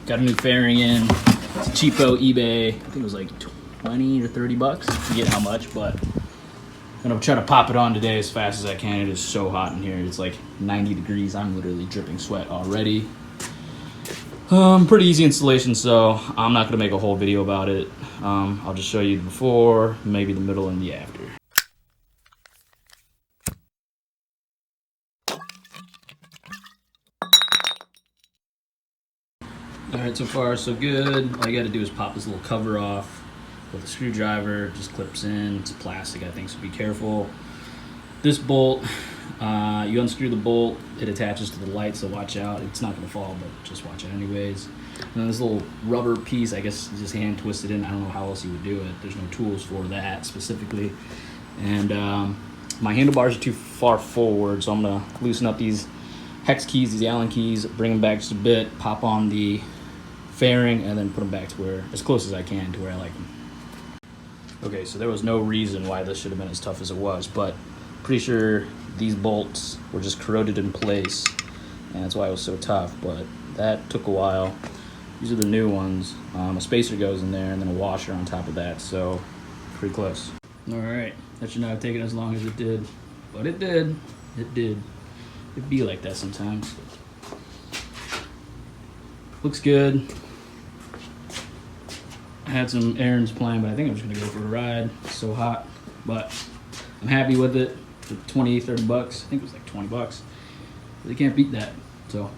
Got a new fairing in. It's cheapo eBay. I think it was like 20 or 30 bucks. I forget how much, but I'm gonna try to pop it on today as fast as I can. It is so hot in here. It's like 90 degrees. I'm literally dripping sweat already. Pretty easy installation, so I'm not gonna make a whole video about it. I'll just show you the before, maybe the middle, and the after. Alright, so far so good. All you gotta do is pop this little cover off with a screwdriver. It just clips in. It's plastic, I think, so be careful. This bolt, you unscrew the bolt, it attaches to the light, so watch out. It's not gonna fall, but just watch out anyways. And then this little rubber piece, I guess you just hand twist it in. I don't know how else you would do it. There's no tools for that specifically. And my handlebars are too far forward, so I'm gonna loosen up these hex keys, these Allen keys, bring them back just a bit, pop on the fairing, and then put them back to where, as close as I can to where I like them. Okay, so there was no reason why this should have been as tough as it was, but pretty sure these bolts were just corroded in place, and that's why it was so tough, but that took a while. These are the new ones. A spacer goes in there, and then a washer on top of that, so pretty close. All right, that should not have taken as long as it did, but it did. It did. It'd be like that sometimes. Looks good. I had some errands planned, but I think I'm just gonna go for a ride. It's so hot, but I'm happy with it. For 20, 30 bucks. I think it was like 20 bucks. You can't beat that, so.